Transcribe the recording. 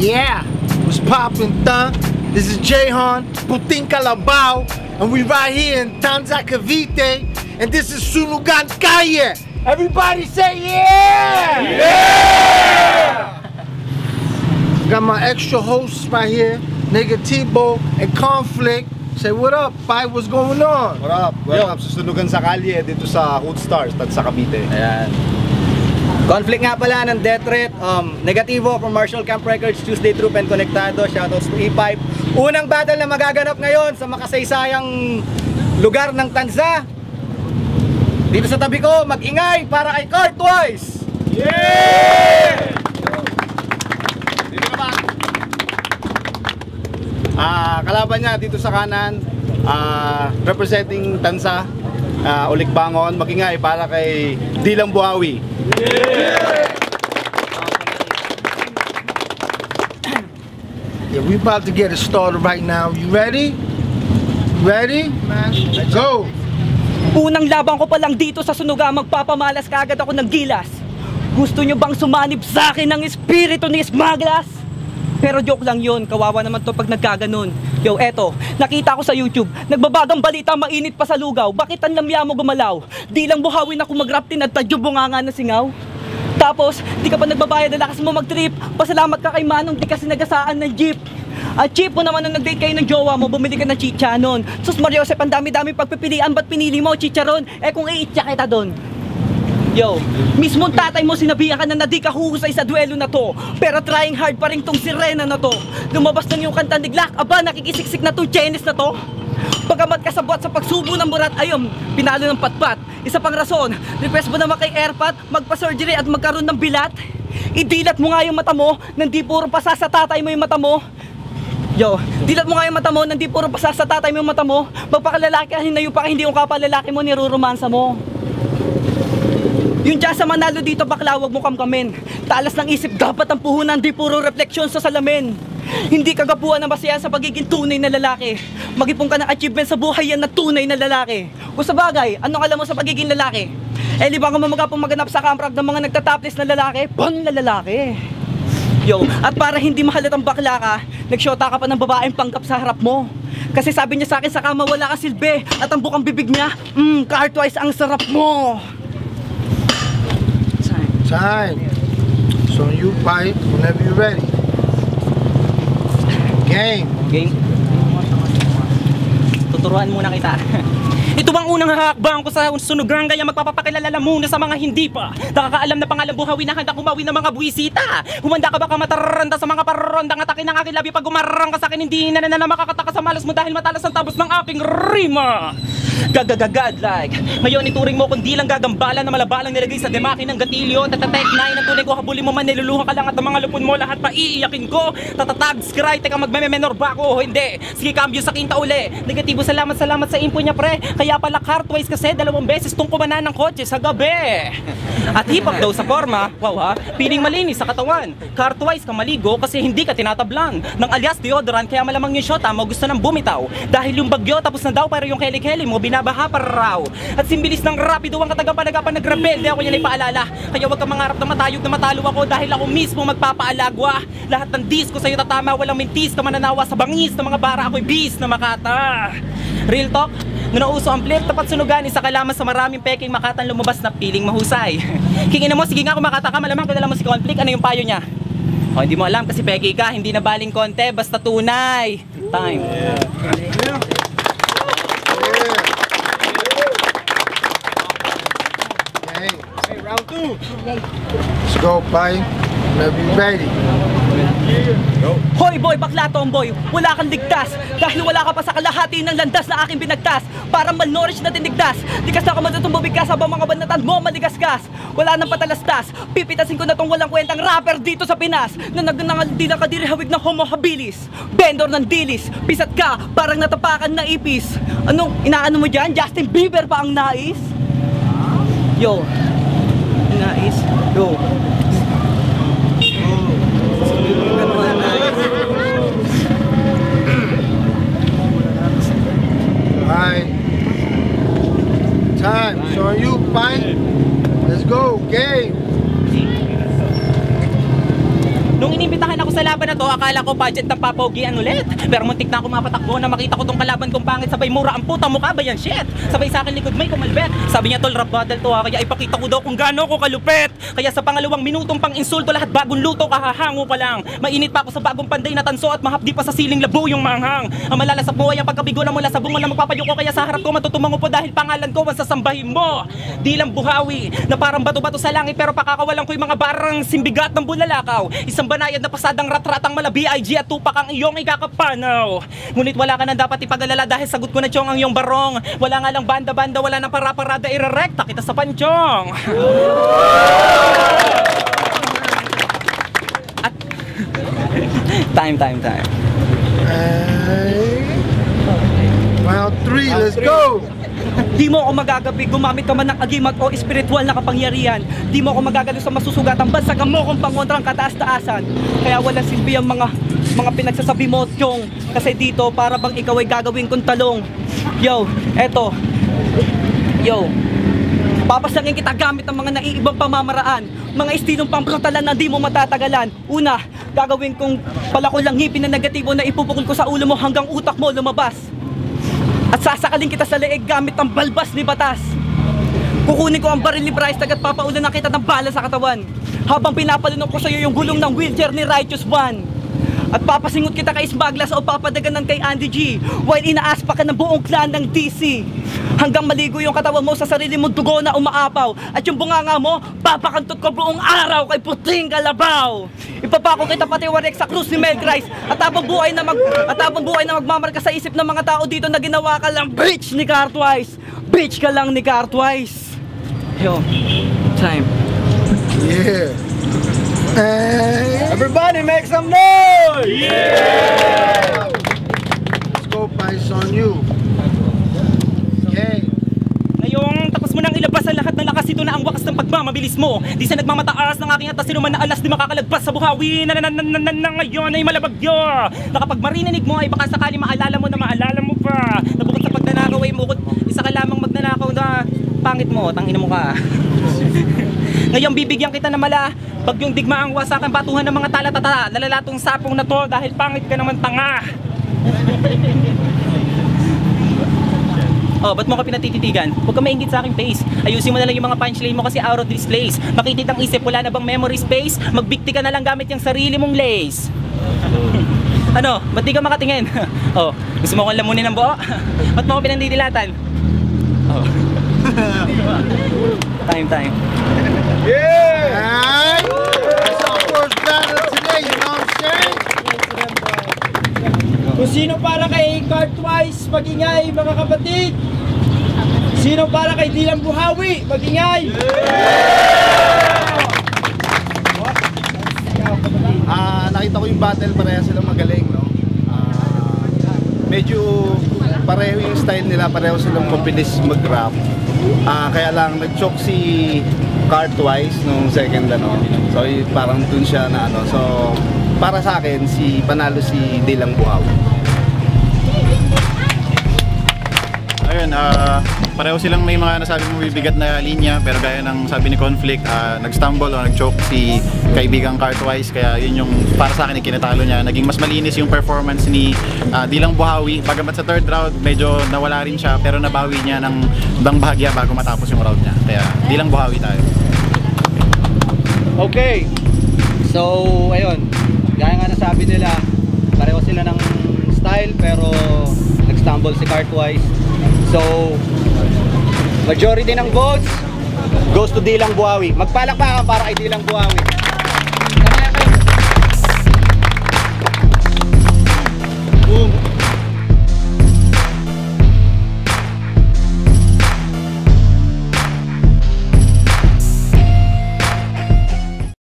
Yeah, what's poppin', thun? This is Jayhan, Puting Calabao, and we right here in Tanza Cavite, and this is Sunugan Calle. Everybody say yeah! Yeah! Got my extra hosts right here, Negativo and Conflict. Say what up, Pai? What's going on? What up? Welcome sa Sunugan sa Kalye dito sa Hood Stars, Tanza Cavite. Ayan. Conflict nga pala ng Death Threat, Negativo from Marshall Camp Records, Tuesday Troop and Conectado, shoutouts to E5. Unang battle na magaganap ngayon sa makasaysayang lugar ng Tanza. Dito sa tabi ko, mag-ingay para kay Cartwise! Yeah! Dito naman. Kalaban niya dito sa kanan, representing Tanza, Ulik Bangon, mag-ingay para kay Dilang Buhawi. Yeah, we about to get it started right now. You ready? Ready? Let's go! Unang laban ko pa lang dito sa Sunugan, magpapamalas kaagad ako ng gilas. Gusto nyo bang sumanib sa akin ng espiritu ni Smaglas? Pero joke lang yun, kawawa naman to pag nagkaganon. Yo, eto, nakita ko sa YouTube, nagbabagang balita, mainit pa sa lugaw. Bakit ang lamya mo gumalaw? Di lang buhawin ako mag-raptin at tadyo bunganga na singaw. Tapos, di ka pa nagbabayad na lakas mo mag-trip. Pasalamat ka kay Manong, di kasi nagasaan ng jeep. At cheap mo naman nung nag-date kayo ng jowa mo, bumili ka ng chicha nun. Sus Mariosep, ang dami-dami pagpipilian, ba't pinili mo chicharon? Eh kung iitya kita doon. Yo, mismong tatay mo sinabihan ka na di ka husay sa duelo na to. Pero trying hard pa rin tong sirena na to. Lumabas na yung kanta ni Glock, aba nakikisiksik na tong Chinese na to. Pagamat kasabot sa pagsubo ng burat, ayun, pinalo ng patpat. Isa pang rason, request mo naman kay Airpat, magpa-surgery at magkaroon ng bilat. Idilat mo nga yung mata mo, nandi puro pasa sa tatay mo yung mata mo. Yo, dilat mo nga yung mata mo, nandi puro pasa sa tatay mo yung mata mo. Magpakalalaki ka, hinayo pa ka, hindi yung kapalalaki mo, niruromansa mo. Yung dyan sa Manalo dito, bakla, wag mo kamkamin. Talas ng isip, dapat ang puhunan, di puro refleksyon sa salamin. Hindi kagapuan na masaya sa pagiging tunay na lalaki. Mag-ipon ka ng achievement sa buhay, yan na tunay na lalaki. Kung sa bagay, anong alam mo sa pagiging lalaki? Eh, libang ka mamagapong maganap sa kamprag ng mga nagtatopless na lalaki, ban na lalaki. Yo, at para hindi mahalatang bakla ka, nagsyota ka pa ng babaeng panggap sa harap mo. Kasi sabi niya sa akin sa kama, wala ka silbi. At ang bukang bibig niya, Cartwise, ang sarap mo. Time. So you fight whenever you're ready. Game. Game. Tuturuan muna kita. Ito bang unang hakbang ko sa Sunugan, kaya magpapakilala muna sa mga hindi pa nakakaalam na pangalan buhawi na handa kumawi ng mga buwisita. Humanda ka ba ka mataranta sa mga parondang atake ng aking labi? Pag umarang ka sa akin, hindi na makakataka sa malas mo dahil matalas ang tabos ng aking rima. Gagagagad like ngayon ituring mo kung di lang gagambala na malabalang nilagay sa demakin ng gatilyo. Tatatek 9 ang tunay ko, habulin mo man, niluluha ka lang at ang mga lupon mo lahat pa iiyakin ko. Tatatag, scry, teka magme-menor ba ako? Hindi, sige cambio sa kinta uli. Negatibo, salamat sa info niya pre. Kaya pala Cartwise kasi 2 beses tong kumanan ng kotse sa gabi. At hip-hop daw sa forma, wow ha, piling malinis sa katawan. Cartwise ka maligo kasi hindi ka tinatablan ng alias deodorant, kaya malamang yung shota mo gusto nang bumitaw. Dahil yung bagyo tapos na daw, pero yung keli-keli mo binabaha pa raw. At simbilis ng rapido ang katagapan nagrebelde ako, yan ay paalala. Kaya wag kang mangarap na matayog na matalo ako, dahil ako mismo magpapaalagwa. Lahat ng disco sa'yo tatama, walang mintis ka mananawa sa bangis ng mga bara, ako'y bis na makata. Real talk, nung nauso ang flip, tapat Sunugan, isa kalaman sa maraming peking makatan lumabas na piling mahusay. Kingin mo, sige nga kung makata ka, malamang kilala mo si Conflict, ano yung payo niya? O hindi mo alam kasi peki ka, hindi na baling konte, basta tunay. Time. Hey, round 2. Let's go, Pai. Whenever you're ready. Hoy boy, bakla tomboy, wala kang ligtas. Dahil wala ka pa sa kalahati ng landas na aking binagtas. Parang malnourished na tinigdas. Di ka sa kamadutong bubigkas habang mga banatan mo maligasgas. Wala nang patalastas, pipitasin ko na tong walang kwentang rapper dito sa Pinas na nagnangaldi ng kadiri hawig ng homo habilis. Vendor ng dilis, pisat ka, parang natapakan na ipis. Anong inaano mo dyan? Justin Bieber pa ang nais? Yo, nais? Yo. Alright. Time. So are you fine? Let's go. Game. Nung inimbitahan ako sa laban na to, akala ko budget ng papogian ulit. Pero muntik na ako mapatakbo na makita ko tong kalaban kong pangit. Sabay mura ang puta mukha ba yan shit? Sabay sa akin likod may kumalbet. Sabi niya tol rap battle to ha, kaya ipakita ko daw kung gaano ko kalupet. Kaya sa pangalawang minutong pang insulto lahat bagong luto kahahango pa lang. Mainit pa ako sa bagong panday na tanso at mahapdi pa sa siling labo yung manghang. Ang malala sa buhay ang pagkabigo na mula sa bungo na magpapayuko. Kaya sa harap ko matutumango po dahil pangalan ko ang sasambahin mo. Di lang buhawi na parang bato-bato sa langit pero pakakawalan ko yung mga barang simbigat ng bulalakaw. Isang banayad na pasadang rat-ratang mala BIG at tupak ang iyong ikakapanaw. Ngunit wala ka na dapat ipag-alala dahil sagot ko na chong ang iyong barong. Wala nga lang banda-banda, wala nang para-parada, irerekta kita sa panchong. At time. Round 3, let's go! Di mo ako magagabi, gumamit ka man ng agimat o espiritual na kapangyarihan. Di mo ako magagalo sa masusugatang bansagan mo kung pangontrang kataas-taasan. Kaya walang silbi ang mga pinagsasabi mo, Chong. Kasi dito, para bang ikaw ay gagawin kong talong. Yo, eto. Yo, papasangin kita gamit ng mga naiibang pamamaraan. Mga estilong pambrutalan na di mo matatagalan. Una, gagawin kong palako lang ngipin na negatibo na ipupukol ko sa ulo mo hanggang utak mo lumabas. At sasakalin kita sa leeg gamit ng balbas ni batas. Kukunin ko ang baril ni Bryce at papaulan na kita ng bala sa katawan. Habang pinapalunok ko sa iyo yung gulong ng wheelchair ni Righteous One. At papasingot kita kay Smaglas o papadaganan kay Andy G. While inaaspa ka ng buong clan ng DC. Hanggang maligo yung katawan mo sa sarili mong dugo na umaapaw. At yung bunganga mo, papakantot ko buong araw kay puting kalabaw. Ipapako kita pati warek sa krus ni Mel Christ. At habang buhay na magmamarka sa isip ng mga tao dito na ginawa ka lang bitch ni Cartwise. Bitch ka lang ni Cartwise. Yo, time. Yeah. Everybody make some noise! Yeah! Let's go, Pies on you. Okay. Ngayong tapos mo nang ilabas ang lahat ng lakas, ito na ang wakas ng pagmamabilis mo. Di sa nagmamataas ng aking atas, sinuman na alas di makakalagpas sa buhawi na ngayon ay malabagyo. Na kapag marinig mo ay baka sakali maalala mo pa. Na bukod sa pagnanakaw ay mukod, isa ka lamang magnanakaw na pangit mo, tangina mo ka. Ngayon bibigyan kita na mala bagyong digma ang wasakan batuhan ng mga talatata. Nalalatong sapong na to dahil pangit ka naman tanga. Oh, ba't mo ka pinatititigan? Huwag ka maingit sa aking face. Ayusin mo na lang yung mga punchline mo kasi out of this place. Makitid ang isip, wala na bang memory space? Magbikti ka na lang gamit yung sarili mong lace. Ano? Ba't di ka makatingin? Oh, gusto mo akong lamunin ng buo? Ba't mo ko pinandidilatan? Oh. Time. Yeah! That's our first battle today, you know what I'm saying? Kung sino para kay Cartwise, magingay mga kapatid. Sino para kay Dilang Buhawi, magingay. Nakita ko yung battle, pareha silang magaling, no? Medyo pareho yung style nila, pareho silang mabilis mag-rap. Kaya lang nag-choke si Cartwise nung second ano. So parang dun siya na ano. So para sa akin panalo si Dilang Buhawi. Ayun, pareho silang may mga nasabi mo bibigat na linya, pero gaya ng sabi ni Conflict, nag-stumble o nag-choke si kaibigang Cartwise, kaya yun yung para sa akin ikinatalo niya. Naging mas malinis yung performance ni Dilang Buhawi. Bagamat sa third round medyo nawala rin siya, pero nabawi niya ng ibang bahagya bago matapos yung round niya. Kaya Dilang Buhawi tayo. Okay. So, ayun. Gaya nga nasabi nila, pareho sila ng style pero nag-stumble si Cartwise. So, majority ng votes goes to Dilang Buhawi. Magpalakpakan para kay Dilang Buhawi.